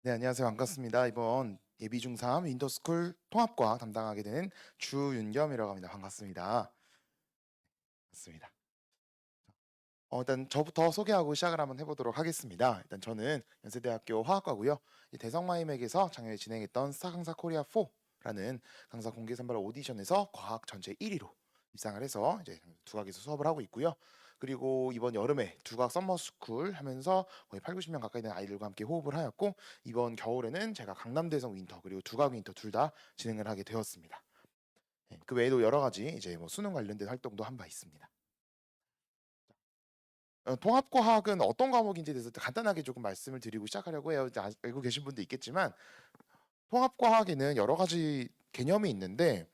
네, 안녕하세요. 반갑습니다. 이번 예비 중3 윈터스쿨 통합과학 담당하게 되는 주윤겸이라고 합니다. 반갑습니다. 반갑습니다. 일단 저부터 소개하고 시작을 한번 해보도록 하겠습니다. 일단 저는 연세대학교 화학과고요. 이 대성마이맥에서 작년에 진행했던 스타 강사 코리아 4라는 강사 공개 선발 오디션에서 과학 전체 1위로 입상을 해서 이제 두각에서 수업을 하고 있고요. 그리고 이번 여름에 두각 썸머스쿨 하면서 거의 8, 90명 가까이 되는 아이들과 함께 호흡을 하였고, 이번 겨울에는 제가 강남대성 윈터 그리고 두각 윈터 둘 다 진행을 하게 되었습니다. 그 외에도 여러 가지 이제 뭐 수능 관련된 활동도 한 바 있습니다. 통합과학은 어떤 과목인지에 대해서 간단하게 조금 말씀을 드리고 시작하려고 해요. 이제 알고 계신 분도 있겠지만, 통합과학에는 여러 가지 개념이 있는데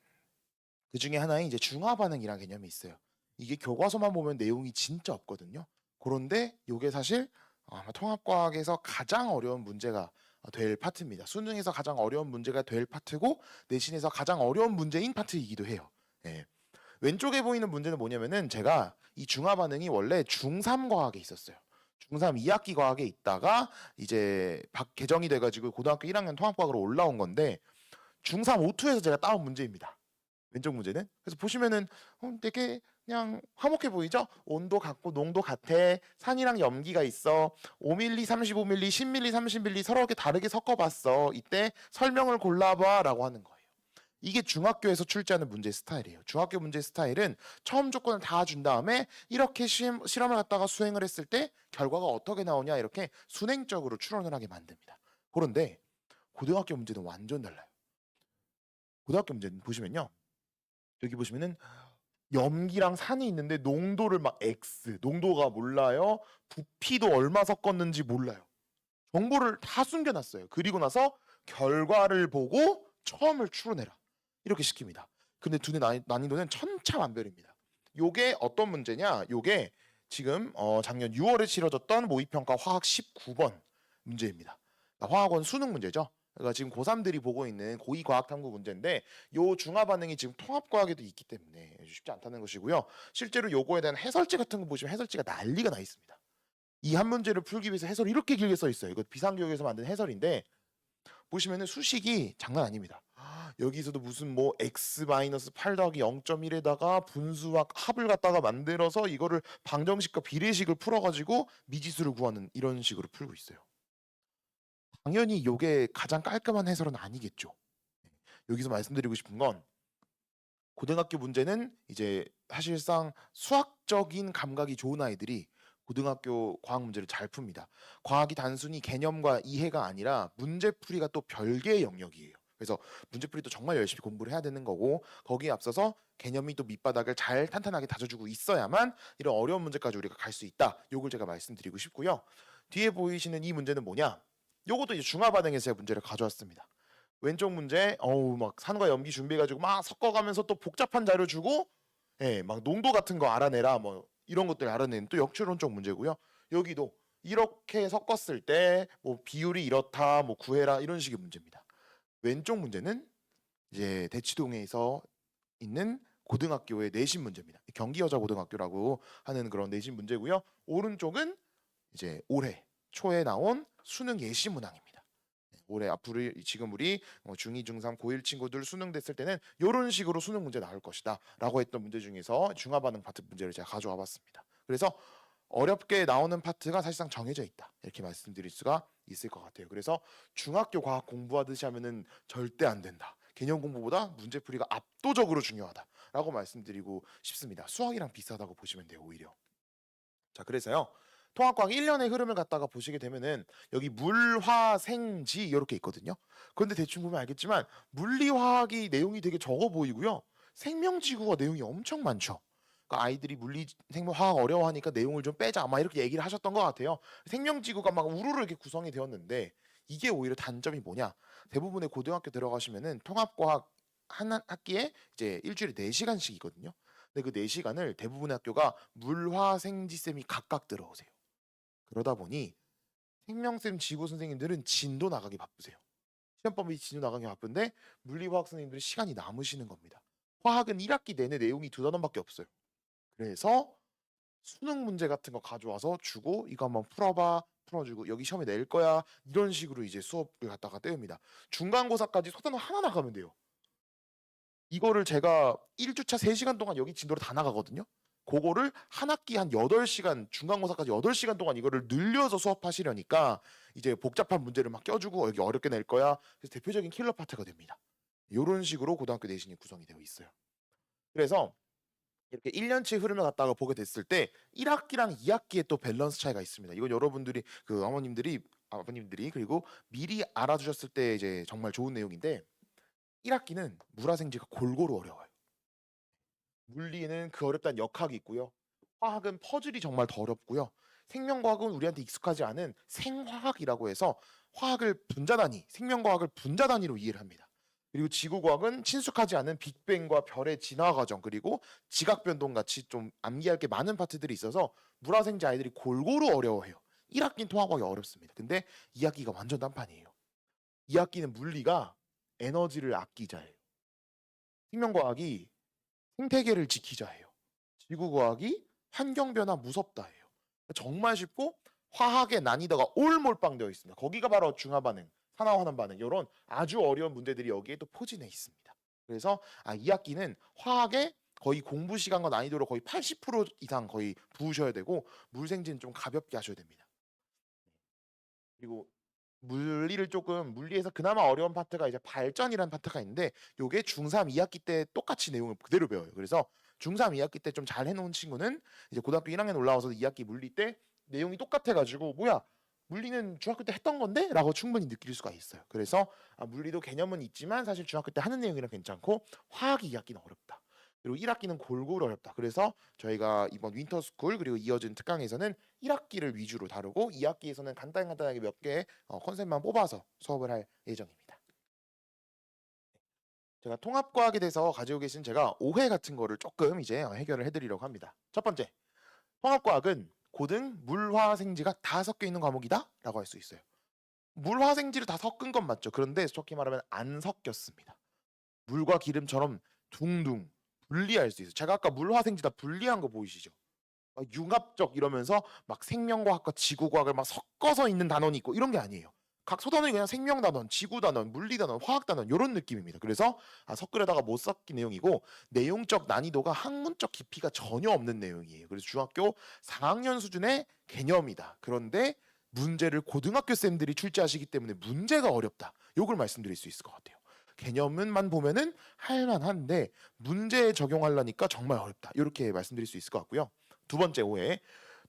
그 중에 하나인 이제 중화 반응이라는 개념이 있어요. 이게 교과서만 보면 내용이 진짜 없거든요. 그런데 이게 사실 아마 통합과학에서 가장 어려운 문제가 될 파트입니다. 수능에서 가장 어려운 문제가 될 파트고, 내신에서 가장 어려운 문제인 파트이기도 해요. 예. 왼쪽에 보이는 문제는 뭐냐면은, 제가 이 중화 반응이 원래 중3 과학에 있었어요. 중3 2학기 과학에 있다가 이제 개정이 돼가지고 고등학교 1학년 통합과학으로 올라온 건데, 중3 오투에서 제가 따온 문제입니다. 왼쪽 문제는. 그래서 보시면은 되게 그냥 화목해 보이죠? 온도 같고 농도 같아. 산이랑 염기가 있어. 5mm, 35mm, 10mm, 30mm 서로 이렇게 다르게 섞어봤어. 이때 설명을 골라봐라고 하는 거예요. 이게 중학교에서 출제하는 문제 스타일이에요. 중학교 문제 스타일은 처음 조건을 다 준 다음에 이렇게 실험을 갖다가 수행을 했을 때 결과가 어떻게 나오냐, 이렇게 순행적으로 추론을 하게 만듭니다. 그런데 고등학교 문제는 완전 달라요. 고등학교 문제는 보시면요, 여기 보시면은 염기랑 산이 있는데 농도를 막 X, 농도가 몰라요. 부피도 얼마 섞었는지 몰라요. 정보를 다 숨겨놨어요. 그리고 나서 결과를 보고 처음을 추론해라, 이렇게 시킵니다. 근데 두뇌 난이도는 천차만별입니다. 요게 어떤 문제냐? 요게 지금 작년 6월에 치러졌던 모의평가 화학 19번 문제입니다. 화학원 수능 문제죠. 그러니까 지금 고3들이 보고 있는 고2 과학탐구 문제인데, 요 중화 반응이 지금 통합과학에도 있기 때문에 쉽지 않다는 것이고요. 실제로 요거에 대한 해설지 같은 거 보시면 해설지가 난리가 나 있습니다. 이 한 문제를 풀기 위해서 해설이 이렇게 길게 써 있어요. 이거 비상교육에서 만든 해설인데, 보시면은 수식이 장난 아닙니다. 여기서도 무슨 뭐 x-8 더하기 0.1에다가 분수와 합을 갖다가 만들어서 이거를 방정식과 비례식을 풀어가지고 미지수를 구하는, 이런 식으로 풀고 있어요. 당연히 이게 가장 깔끔한 해설은 아니겠죠. 여기서 말씀드리고 싶은 건, 고등학교 문제는 이제 사실상 수학적인 감각이 좋은 아이들이 고등학교 과학 문제를 잘 풉니다. 과학이 단순히 개념과 이해가 아니라 문제풀이가 또 별개의 영역이에요. 그래서 문제풀이도 정말 열심히 공부를 해야 되는 거고, 거기에 앞서서 개념이 또 밑바닥을 잘 탄탄하게 다져주고 있어야만 이런 어려운 문제까지 우리가 갈 수 있다. 요걸 제가 말씀드리고 싶고요. 뒤에 보이시는 이 문제는 뭐냐? 요것도 이제 중화 반응에서 제가 문제를 가져왔습니다. 왼쪽 문제, 막 산과 염기 준비해가지고 막 섞어가면서 또 복잡한 자료 주고, 예, 막 농도 같은 거 알아내라, 뭐 이런 것들 알아내는 또 역추론적 문제고요. 여기도 이렇게 섞었을 때 뭐 비율이 이렇다, 뭐 구해라, 이런 식의 문제입니다. 왼쪽 문제는 이제 대치동에서 있는 고등학교의 내신 문제입니다. 경기여자고등학교라고 하는 그런 내신 문제고요. 오른쪽은 이제 올해 초에 나온 수능 예시 문항입니다. 올해 앞으로 지금 우리 중2, 중3, 고1 친구들 수능 됐을 때는 이런 식으로 수능 문제 나올 것이다 라고 했던 문제 중에서 중화 반응 파트 문제를 제가 가져와 봤습니다. 그래서 어렵게 나오는 파트가 사실상 정해져 있다, 이렇게 말씀드릴 수가 있을 것 같아요. 그래서 중학교 과학 공부하듯이 하면은 절대 안 된다. 개념 공부보다 문제풀이가 압도적으로 중요하다라고 말씀드리고 싶습니다. 수학이랑 비슷하다고 보시면 돼요, 오히려. 자, 그래서요, 통합과학 1년의 흐름을 갖다가 보시게 되면은 여기 물, 화, 생, 지 이렇게 있거든요. 그런데 대충 보면 알겠지만 물리화학이 내용이 되게 적어 보이고요. 생명지구가 내용이 엄청 많죠. 그러니까 아이들이 물리, 생명, 화학 어려워하니까 내용을 좀 빼자, 아마 이렇게 얘기를 하셨던 것 같아요. 생명지구가 막 우르르 이렇게 구성이 되었는데, 이게 오히려 단점이 뭐냐? 대부분의 고등학교 들어가시면은 통합과학 한 학기에 이제 일주일에 4시간씩이거든요. 근데 그 4시간을 대부분의 학교가 물화생지쌤이 각각 들어오세요. 그러다 보니 생명쌤, 지구 선생님들은 진도 나가기 바쁘세요. 시험범위 진도 나가기 바쁜데 물리화학 선생님들은 시간이 남으시는 겁니다. 화학은 1학기 내내 내용이 두 단원밖에 없어요. 그래서 수능 문제 같은 거 가져와서 주고 "이거 한번 풀어봐." 풀어주고 "여기 시험에 낼 거야." 이런 식으로 이제 수업을 갖다가 때웁니다. 중간고사까지 소단원 하나 나가면 돼요. 이거를 제가 1 주차 3 시간 동안 여기 진도를 다 나가거든요. 고거를 한 학기 한 8 시간 중간고사까지 8 시간 동안 이거를 늘려서 수업하시려니까 이제 복잡한 문제를 막 껴주고 "여기 어렵게 낼 거야." 그래서 대표적인 킬러 파트가 됩니다. 요런 식으로 고등학교 내신이 구성이 되어 있어요. 그래서 이렇게 1 년치 흐름을 갖다가 보게 됐을 때 1 학기랑 2 학기의 또 밸런스 차이가 있습니다. 이건 여러분들이 그 어머님들이 아버님들이 그리고 미리 알아두셨을 때 이제 정말 좋은 내용인데 1 학기는 물화생지가 골고루 어려워요. 물리는 그 어렵다는 역학이 있고요. 화학은 퍼즐이 정말 더 어렵고요. 생명과학은 우리한테 익숙하지 않은 생화학이라고 해서 화학을 분자 단위, 생명과학을 분자 단위로 이해를 합니다. 그리고 지구과학은 친숙하지 않은 빅뱅과 별의 진화 과정 그리고 지각 변동 같이 좀 암기할 게 많은 파트들이 있어서 물화생지 아이들이 골고루 어려워해요. 1 학기는 통합과학이 어렵습니다. 근데 2 학기가 완전 딴판이에요. 2 학기는 물리가 에너지를 아끼자예요. 생명과학이 생태계를 지키자예요. 지구과학이 환경변화 무섭다예요. 정말 쉽고 화학의 난이도가 올몰빵되어 있습니다. 거기가 바로 중화반응, 산화환원 반응 요런 아주 어려운 문제들이 여기에 또 포진해 있습니다. 그래서 2 학기는 화학에 거의 공부 시간과 난이도를 거의 80% 이상 거의 부으셔야 되고 물생지는 좀 가볍게 하셔야 됩니다. 그리고 물리를 쪼끔 물리에서 그나마 어려운 파트가 이제 발전이라는 파트가 있는데 요게 중3 2 학기 때 똑같이 내용을 그대로 배워요. 그래서 중3 2 학기 때 좀 잘 해 놓은 친구는 이제 고등학교 1 학년 올라와서 2 학기 물리 때 내용이 똑같아 가지고 '뭐야 물리는 중학교 때 했던 건데?'라고 충분히 느낄 수가 있어요. 그래서 물리도 개념은 있지만 사실 중학교 때 하는 내용이랑 괜찮고 화학이 2 학기는 어렵다. 그리고 1 학기는 골고루 어렵다. 그래서 저희가 이번 윈터스쿨 그리고 이어진 특강에서는 1 학기를 위주로 다루고 2 학기에서는 간단하게 몇 개의 컨셉만 뽑아서 수업을 할 예정입니다. 제가 통합과학에 대해서 가지고 계신 제가 오해 같은 거를 쪼끔 이제 해결을 해 드리려고 합니다. 첫 번째, 통합과학은 고등 물화생지가 다 섞여 있는 과목이다라고 할 수 있어요. 물화생지를 다 섞은 건 맞죠. 그런데 좋게 말하면 안 섞였습니다. 물과 기름처럼 둥둥 분리할 수 있어요. 제가 아까 물화생지 다 분리한 거 보이시죠? 융합적 이러면서 막 생명과학과 지구과학을 막 섞어서 있는 단원이 있고 이런 게 아니에요. 각 소단원이 그냥 생명단원, 지구단원, 물리단원, 화학단원 요런 느낌입니다. 그래서 섞으려다가 못 섞인 내용이고 내용적 난이도가 학문적 깊이가 전혀 없는 내용이에요. 그래서 중학교 4 학년 수준의 개념이다. 그런데 문제를 고등학교 쌤들이 출제하시기 때문에 문제가 어렵다. 요걸 말씀드릴 수 있을 것 같아요. 개념만 보면은 할 만한데 문제에 적용하려니까 정말 어렵다. 요렇게 말씀드릴 수 있을 것 같고요. 두 번째 오해.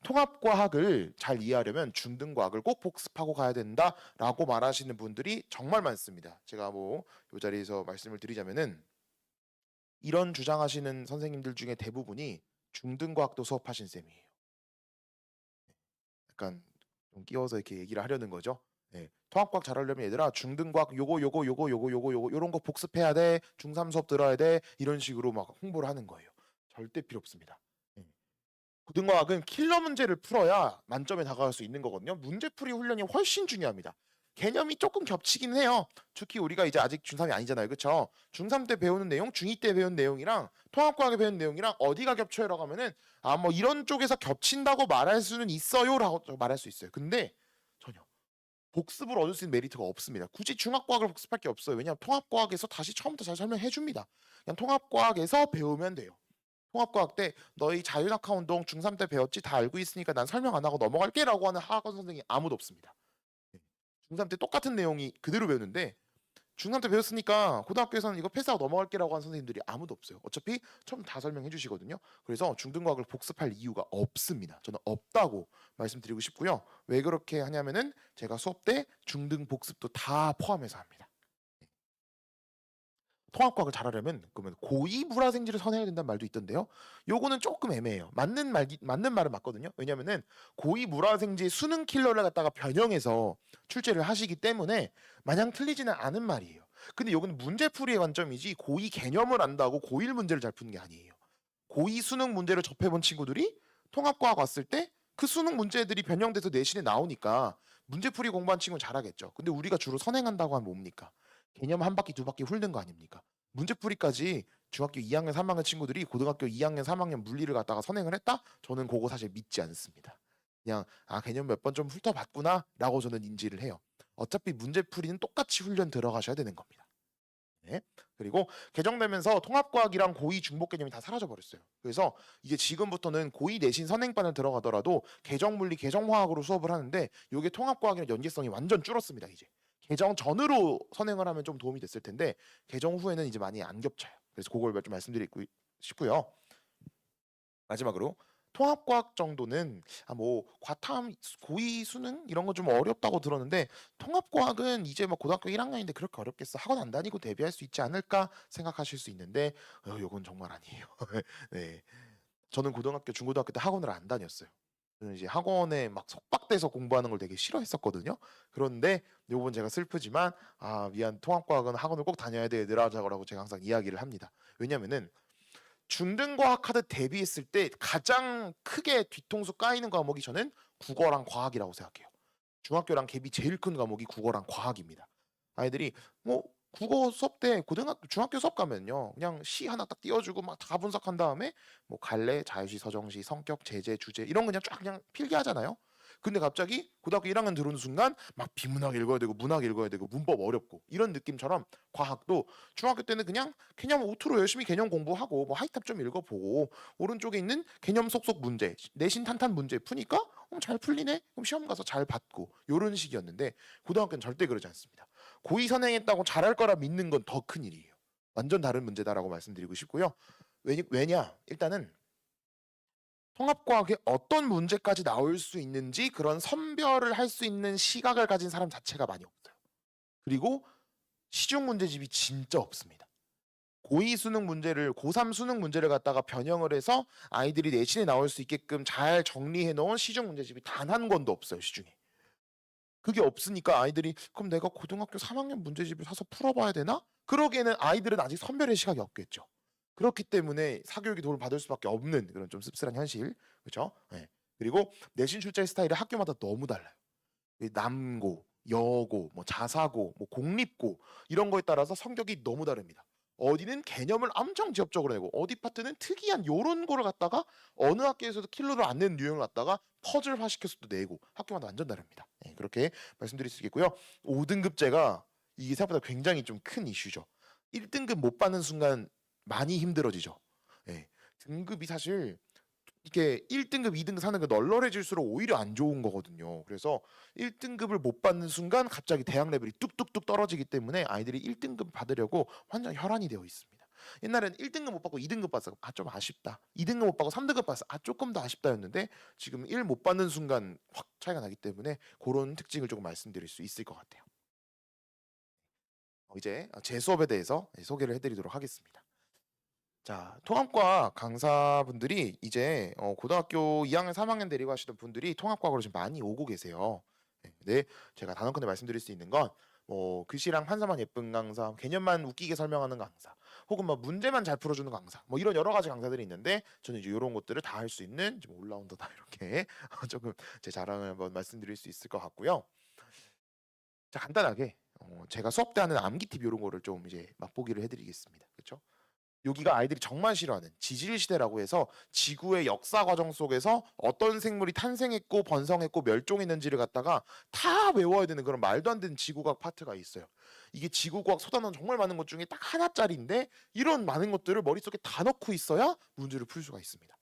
통합과학을 잘 이해하려면 중등과학을 꼭 복습하고 가야 된다라고 말하시는 분들이 정말 많습니다. 제가 뭐 요 자리에서 말씀을 드리자면은 이런 주장하시는 선생님들 중에 대부분이 중등과학도 수업하신 쌤이에요. 약간 좀 끼워서 이렇게 얘기를 하려는 거죠. 네. 통합과학 잘하려면 얘들아 중등과학 요거 요런 거 복습해야 돼. 중3 수업 들어야 돼. 이런 식으로 막 홍보를 하는 거예요. 절대 필요 없습니다. 예. 고등과학은 킬러 문제를 풀어야 만점에 다가갈 수 있는 거거든요. 문제풀이 훈련이 훨씬 중요합니다. 개념이 조금 겹치긴 해요. 특히 우리가 이제 아직 중3이 아니잖아요. 그쵸? 중3 때 배우는 내용, 중2 때 배운 내용이랑 통합과학에 배운 내용이랑 어디가 겹쳐요라고 하면은 뭐 이런 쪽에서 겹친다고 말할 수는 있어요라고 말할 수 있어요. 근데 전혀 복습으로 얻을 수 있는 메리트가 없습니다. 굳이 중학과학을 복습할 게 없어요. 왜냐하면 통합과학에서 다시 처음부터 잘 설명해 줍니다. 그냥 통합과학에서 배우면 돼요. 통합과학 때 "너희 자유낙하 운동 중3 때 배웠지? 다 알고 있으니까 난 설명 안 하고 넘어갈게."라고 하는 학원 선생이 아무도 없습니다. 네. 중3 때 똑같은 내용이 그대로 배우는데 중3 때 배웠으니까 고등학교에서는 "이거 패스하고 넘어갈게."라고 하는 선생님들이 아무도 없어요. 어차피 처음 다 설명해 주시거든요. 그래서 중등과학을 복습할 이유가 없습니다. 저는 없다고 말씀드리고 싶고요. 왜 그렇게 하냐면은 제가 수업 때 중등 복습도 다 포함해서 합니다. 통합과학을 잘하려면 그러면 고위 물화생지를 선행해야 된다는 말도 있던데요. 요거는 쪼끔 애매해요. 맞는 말은 맞거든요. 왜냐면은 고위 물화생지의 수능 킬러를 갖다가 변형해서 출제를 하시기 때문에 마냥 틀리지는 않은 말이에요. 근데 요거는 문제풀이의 관점이지 고위 개념을 안다고 고일 문제를 잘 푸는 게 아니에요. 고위 수능 문제를 접해 본 친구들이 통합과학 왔을 때 그 수능 문제들이 변형돼서 내신에 나오니까 문제풀이 공부한 친구는 잘하겠죠. 근데 우리가 주로 선행한다고 하면 뭡니까? 개념 1 바퀴 2 바퀴 훑는 거 아닙니까? 문제풀이까지 중학교 2학년 3학년 친구들이 고등학교 2학년 3학년 물리를 갖다가 선행을 했다? 저는 그거 사실 믿지 않습니다. 그냥 개념 몇 번 좀 훑어봤구나라고 저는 인지를 해요. 어차피 문제풀이는 똑같이 훈련 들어가셔야 되는 겁니다. 네. 그리고 개정되면서 통합과학이랑 고2 중복 개념이 다 사라져 버렸어요. 그래서 이제 지금부터는 고2 내신 선행반을 들어가더라도 개정물리, 개정화학으로 수업을 하는데 이게 통합과학이랑 연계성이 완전 줄었습니다. 이제 개정 전으로 선행을 하면 좀 도움이 됐을 텐데 개정 후에는 이제 많이 안 겹쳐요. 그래서 그걸 좀 말씀드리고 싶고요. 마지막으로 통합과학 정도는 뭐 과탐, 고2 수능 이런 거 좀 어렵다고 들었는데 통합과학은 이제 뭐 고등학교 1학년인데 그렇게 어렵겠어? 학원 안 다니고 대비할 수 있지 않을까 생각하실 수 있는데 요건 정말 아니에요. 네. 저는 고등학교, 중고등학교 때 학원을 안 다녔어요. 저는 이제 학원에 막 속박돼서 공부하는 걸 되게 싫어했었거든요. 그런데 요번 제가 슬프지만 미안, 통합과학은 학원을 꼭 다녀야 돼 얘들아라고 제가 항상 이야기를 합니다. 왜냐면은 중등과학 카드 대비했을 때 가장 크게 뒤통수 까이는 과목이 저는 국어랑 과학이라고 생각해요. 중학교랑 갭이 제일 큰 과목이 국어랑 과학입니다. 아이들이 뭐 국어 수업 때 고등학교, 중학교 수업 가면요, 그냥 시 하나 딱 띄워주고 막 다 분석한 다음에 뭐 갈래, 자유시, 서정시, 성격, 제재, 주제 이런 거 그냥 쫙 그냥 필기하잖아요. 근데 갑자기 고등학교 1학년 들어오는 순간 막 비문학 읽어야 되고 문학 읽어야 되고 문법 어렵고 이런 느낌처럼 과학도 중학교 때는 그냥 개념 오투로 열심히 개념 공부하고 뭐 하이탑 좀 읽어보고 오른쪽에 있는 개념 속속 문제, 내신 탄탄 문제 푸니까 잘 풀리네? 그럼 시험 가서 잘 받고 요런 식이었는데 고등학교는 절대 그러지 않습니다. 고2 선행했다고 잘할 거라 믿는 건 더 큰 일이에요. 완전 다른 문제다라고 말씀드리고 싶고요. 왜냐? 일단은 통합과학에 어떤 문제까지 나올 수 있는지 그런 선별을 할 수 있는 시각을 가진 사람 자체가 많이 없어요. 그리고 시중 문제집이 진짜 없습니다. 고2 수능 문제를 고3 수능 문제를 갖다가 변형을 해서 아이들이 내신에 나올 수 있게끔 잘 정리해 놓은 시중 문제집이 단 한 권도 없어요, 시중에. 그게 없으니까 아이들이 그럼 내가 고등학교 3학년 문제집을 사서 풀어봐야 되나? 그러기에는 아이들은 아직 선별의 시각이 없겠죠. 그렇기 때문에 사교육의 도움을 받을 수밖에 없는 그런 좀 씁쓸한 현실, 그렇죠? 네. 그리고 내신 출제 스타일이 학교마다 너무 달라요. 남고, 여고, 뭐 자사고, 뭐 공립고 이런 거에 따라서 성격이 너무 다릅니다. 어디는 개념을 엄청 지엽적으로 내고 어디 파트는 특이한 요런 거를 갖다가 어느 학교에서도 킬러를 안 내는 유형을 갖다가 퍼즐화 시켜서도 내고 학교마다 완전 다릅니다. 네, 그렇게 말씀드릴 수 있겠고요. 5등급제가 이게 생각보다 굉장히 좀 큰 이슈죠. 1등급 못 받는 순간 많이 힘들어지죠. 네, 등급이 사실 이게 1등급, 2등급, 3등급 널널해질수록 오히려 안 좋은 거거든요. 그래서 1등급을 못 받는 순간 갑자기 대학 레벨이 뚝뚝뚝 떨어지기 때문에 아이들이 1등급 받으려고 완전 혈안이 되어 있습니다. 옛날에는 1등급 못 받고 2등급 받았어. 좀 아쉽다. 2등급 못 받고 3등급 받았어. 조금 더 아쉽다였는데 지금 1 못 받는 순간 확 차이가 나기 때문에 그런 특징을 조금 말씀드릴 수 있을 것 같아요. 이제 제 수업에 대해서 소개를 해드리도록 하겠습니다. 자, 통합과학 강사분들이 이제 고등학교 2학년, 3학년 데리고 하시던 분들이 통합과학으로 지금 많이 오고 계세요. 네, 근데 제가 단언컨대 말씀드릴 수 있는 건 글씨랑 판사만 예쁜 강사, 개념만 웃기게 설명하는 강사, 혹은 뭐 문제만 잘 풀어주는 강사, 뭐 이런 여러 가지 강사들이 있는데 저는 이제 이런 것들을 다 할 수 있는 좀 올라운더다 이렇게 조금 제 자랑을 한번 말씀드릴 수 있을 것 같고요. 자, 간단하게 제가 수업 때 하는 암기 팁 이런 거를 좀 이제 맛보기를 해드리겠습니다. 그렇죠? 여기가 아이들이 정말 싫어하는 지질 시대라고 해서 지구의 역사 과정 속에서 어떤 생물이 탄생했고 번성했고 멸종했는지를 갖다가 다 외워야 되는 그런 말도 안 되는 지구과학 파트가 있어요. 이게 지구과학 소단원 정말 많은 것 중에 딱 하나짜리인데 이런 많은 것들을 머릿속에 다 넣고 있어야 문제를 풀 수가 있습니다.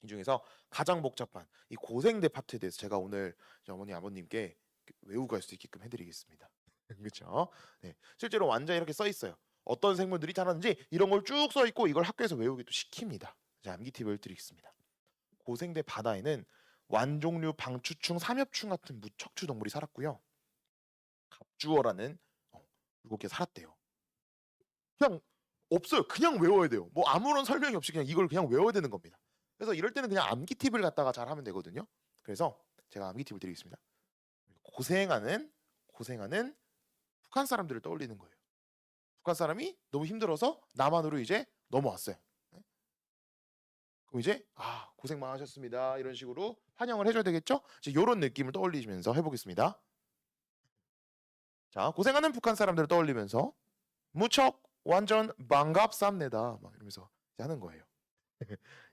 이 중에서 가장 복잡한 이 고생대 파트에 대해서 제가 오늘 어머니 아버님께 외우고 갈 수 있게끔 해드리겠습니다. 그렇죠? 네, 실제로 완전 이렇게 써 있어요. 어떤 생물들이 자라는지 이런 걸 쭉 써 있고 이걸 학교에서 외우기도 시킵니다. 자, 암기 팁을 드리겠습니다. 고생대 바다에는 완종류, 방추충, 삼엽충 같은 무척추 동물이 살았고요. 갑주어라는 물고기가 살았대요. 그냥 없어요. 그냥 외워야 돼요. 뭐 아무런 설명이 없이 그냥 이걸 그냥 외워야 되는 겁니다. 그래서 이럴 때는 그냥 암기 팁을 갖다가 잘 하면 되거든요. 그래서 제가 암기 팁을 드리겠습니다. 고생하는 북한 사람들을 떠올리는 거예요. 북한 사람이 너무 힘들어서 남한으로 이제 넘어왔어요. 네? 그럼 이제 고생 많으셨습니다. 이런 식으로 환영을 해줘야 되겠죠? 이제 이런 느낌을 떠올리시면서 해보겠습니다. 자, 고생하는 북한 사람들을 떠올리면서 무척 완전 반갑습니다. 막 이러면서 이제 하는 거예요.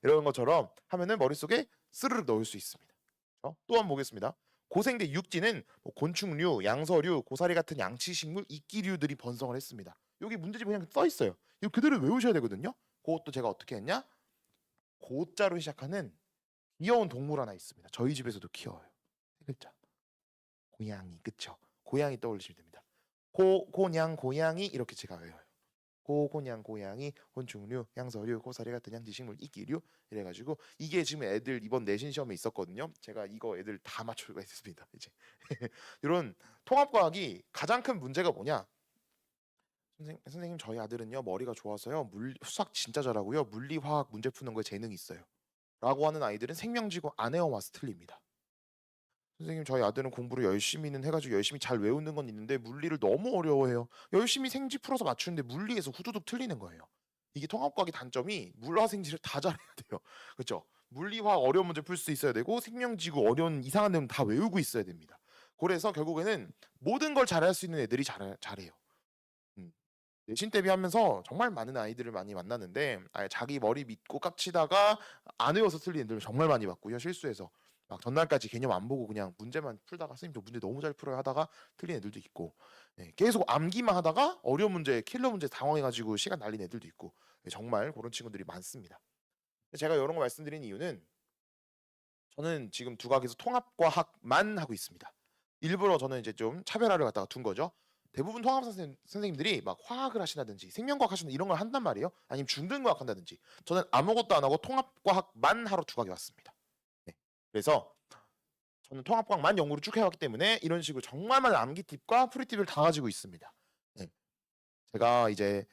이런 것처럼 하면은 머릿속에 스르륵 넣을 수 있습니다. 또 한번 보겠습니다. 고생대 육지는 뭐 곤충류, 양서류, 고사리 같은 양치식물, 이끼류들이 번성을 했습니다. 여기 문제집에 그냥 써 있어요. 이거 그대로 외우셔야 되거든요. 그것도 제가 어떻게 했냐? 고자로 시작하는 귀여운 동물 하나 있습니다. 저희 집에서도 키워요. 세 글자. 고양이, 그쵸? 고양이 떠올리시면 됩니다. 고냥 고양이 이렇게 제가 외워요. 고냥 고양이, 혼충류, 양서류, 고사리 같은 양지식물, 이끼류 이래가지고 이게 지금 애들 이번 내신 시험에 있었거든요. 제가 이거 애들 다 맞추고 있습니다. 이제 이런 통합과학이 가장 큰 문제가 뭐냐? 선생님 저희 아들은요 머리가 좋아서요 수학 진짜 잘하고요 물리 화학 문제 푸는 거에 재능이 있어요. 라고 하는 아이들은 생명지구 안 해와서 틀립니다. 선생님 저희 아들은 공부를 열심히는 해가지고 열심히 잘 외우는 건 있는데 물리를 너무 어려워해요. 열심히 생지 풀어서 맞추는데 물리에서 후두둑 틀리는 거예요. 이게 통합과학의 단점이 물화생지를 다 잘해야 돼요. 그렇죠? 물리화학 어려운 문제 풀 수 있어야 되고 생명지구 어려운 이상한 내용 다 외우고 있어야 됩니다. 그래서 결국에는 모든 걸 잘할 수 있는 애들이 잘해요. 내신 대비하면서 정말 많은 아이들을 많이 만나는데 자기 머리 믿고 깝치다가 안 외워서 틀린 애들 정말 많이 봤고요. 실수해서 막 전날까지 개념 안 보고 그냥 문제만 풀다가 선생님 저 문제 너무 잘 풀어요 하다가 틀린 애들도 있고 계속 암기만 하다가 어려운 문제 킬러 문제 당황해가지고 시간 날린 애들도 있고 정말 그런 친구들이 많습니다. 제가 이런 거 말씀드린 이유는 저는 지금 두 과학에서 통합과학만 하고 있습니다. 일부러 저는 이제 좀 차별화를 갖다가 둔 거죠. 대부분 통합 선생님들이 막 화학을 하신다든지 생명과학 하신다 이런 걸 한단 말이에요. 아니면 중등과학 한다든지. 저는 아무것도 안 하고 통합과학만 하러 두 과학에 왔습니다. 네. 그래서 저는 통합과학만 연구를 쭉 해왔기 때문에 이런 식으로 정말 많은 암기 팁과 프리 팁을 다 가지고 있습니다. 네. 제가 이제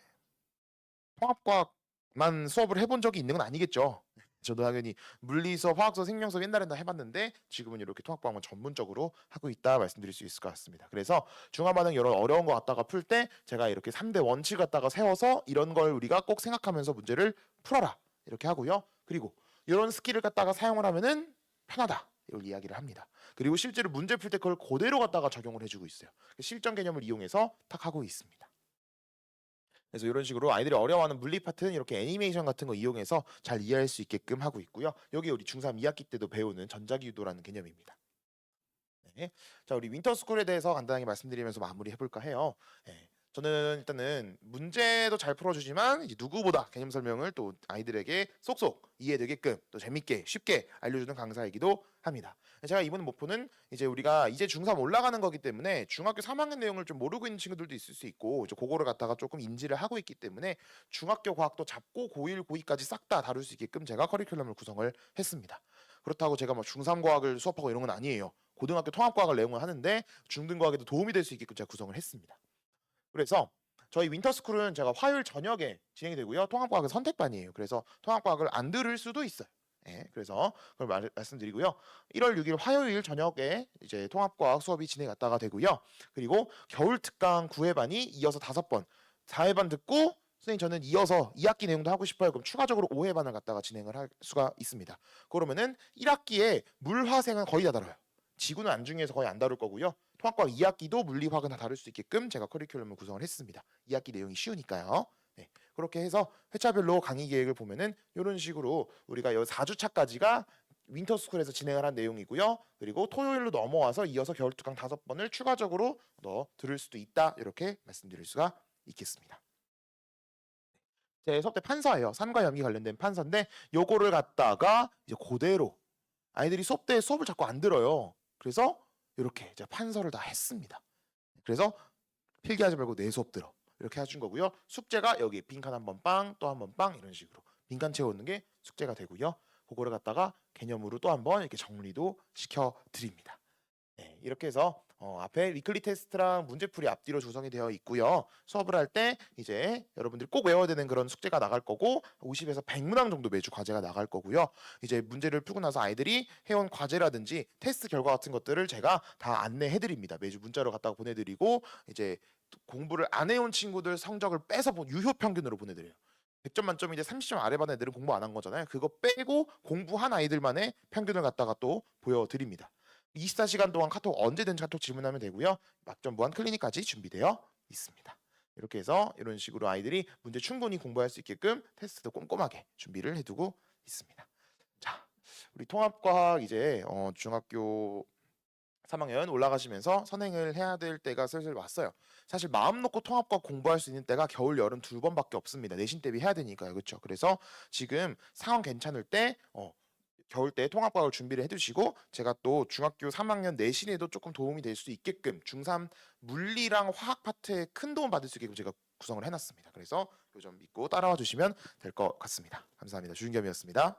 통합과학만 수업을 해본 적이 있는 건 아니겠죠. 저도 당연히 물리 수업, 화학 수업, 생명 수업 옛날엔 다 해봤는데 지금은 이렇게 통합과학만 전문적으로 하고 있다 말씀드릴 수 있을 것 같습니다. 그래서 중화반응 이런 어려운 거 갖다가 풀 때 제가 이렇게 3대 원칙 갖다가 세워서 이런 걸 우리가 꼭 생각하면서 문제를 풀어라 이렇게 하고요. 그리고 이런 스킬을 갖다가 사용을 하면은 편하다 이런 이야기를 합니다. 그리고 실제로 문제 풀 때 그걸 그대로 갖다가 적용을 해주고 있어요. 실전 개념을 이용해서 탁 하고 있습니다. 그래서 이런 식으로 아이들이 어려워하는 물리 파트는 이렇게 애니메이션 같은 거 이용해서 잘 이해할 수 있게끔 하고 있고요. 여기 우리 중3 2학기 때도 배우는 전자기 유도라는 개념입니다. 네. 자, 우리 윈터스쿨에 대해서 간단하게 말씀드리면서 마무리해 볼까 해요. 네. 저는 일단은 문제도 잘 풀어주지만 이제 누구보다 개념 설명을 또 아이들에게 쏙쏙 이해되게끔 또 재밌게 쉽게 알려주는 강사이기도 합니다. 제가 이번 목표는 이제 우리가 이제 중3 올라가는 거기 때문에 중학교 3학년 내용을 좀 모르고 있는 친구들도 있을 수 있고 이제 그거를 갖다가 조금 인지를 하고 있기 때문에 중학교 과학도 잡고 고1, 고2까지 싹 다 다룰 수 있게끔 제가 커리큘럼을 구성을 했습니다. 그렇다고 제가 막 중3 과학을 수업하고 이런 건 아니에요. 고등학교 통합과학을 내용을 하는데 중등과학에도 도움이 될 수 있게끔 제가 구성을 했습니다. 그래서 저희 윈터스쿨은 제가 화요일 저녁에 진행이 되고요. 통합과학은 선택반이에요. 그래서 통합과학을 안 들을 수도 있어요. 네, 그래서 그걸 말씀드리고요. 1월 6일 화요일 저녁에 이제 통합과학 수업이 진행갔다가 되고요. 그리고 겨울 특강 9회반이 이어서 5번, 4회반 듣고 선생님 저는 이어서 2학기 내용도 하고 싶어요. 그럼 추가적으로 5회반을 갖다가 진행을 할 수가 있습니다. 그러면은 1학기에 물화생은 거의 다 다뤄요. 지구는 안중에서 거의 안 다룰 거고요. 통합과학 2학기도 물리화학은 다 다룰 수 있게끔 제가 커리큘럼을 구성을 했습니다. 2학기 내용이 쉬우니까요. 네, 그렇게 해서 회차별로 강의 계획을 보면은 이런 식으로 우리가 4주차까지가 윈터스쿨에서 진행을 한 내용이고요. 그리고 토요일로 넘어와서 이어서 겨울특강 5번을 추가적으로 더 들을 수도 있다. 이렇게 말씀드릴 수가 있겠습니다. 제 수업 때 판서예요. 산과 염기 관련된 판서인데 요거를 갖다가 이제 그대로 아이들이 수업 때 수업을 자꾸 안 들어요. 그래서 이렇게 제가 판서를 다 했습니다. 그래서 필기하지 말고 내 수업 들어 이렇게 해준 거고요. 숙제가 여기 빈칸 한 번 빵, 또 한 번 빵 이런 식으로 빈칸 채우는 게 숙제가 되고요. 그거를 갖다가 개념으로 또 한 번 이렇게 정리도 시켜드립니다. 네, 이렇게 해서 앞에 위클리 테스트랑 문제풀이 앞뒤로 조성이 되어 있고요. 수업을 할 때 이제 여러분들이 꼭 외워야 되는 그런 숙제가 나갈 거고 50에서 100문항 정도 매주 과제가 나갈 거고요. 이제 문제를 풀고 나서 아이들이 해온 과제라든지 테스트 결과 같은 것들을 제가 다 안내해 드립니다. 매주 문자로 갖다가 보내드리고 이제 공부를 안 해온 친구들 성적을 빼서 유효 평균으로 보내드려요. 100점 만점인데 30점 아래 받은 애들은 공부 안 한 거잖아요. 그거 빼고 공부한 아이들만의 평균을 갖다가 또 보여드립니다. 24시간 동안 카톡 언제든지 카톡 질문하면 되고요. 막점 무한 클리닉까지 준비되어 있습니다. 이렇게 해서 이런 식으로 아이들이 문제 충분히 공부할 수 있게끔 테스트도 꼼꼼하게 준비를 해두고 있습니다. 자, 우리 통합과학 이제 중학교 3학년 올라가시면서 선행을 해야 될 때가 슬슬 왔어요. 사실 마음 놓고 통합과학 공부할 수 있는 때가 겨울, 여름 두 번밖에 없습니다. 내신 대비 해야 되니까요. 그렇죠? 그래서 지금 상황 괜찮을 때 겨울 때 통합과학을 준비를 해두시고, 제가 또 중학교 3학년 내신에도 조금 도움이 될 수 있게끔 중3 물리랑 화학 파트에 큰 도움 받을 수 있게끔 제가 구성을 해놨습니다. 그래서 요 점 믿고 따라와 주시면 될 것 같습니다. 감사합니다. 주윤겸이었습니다.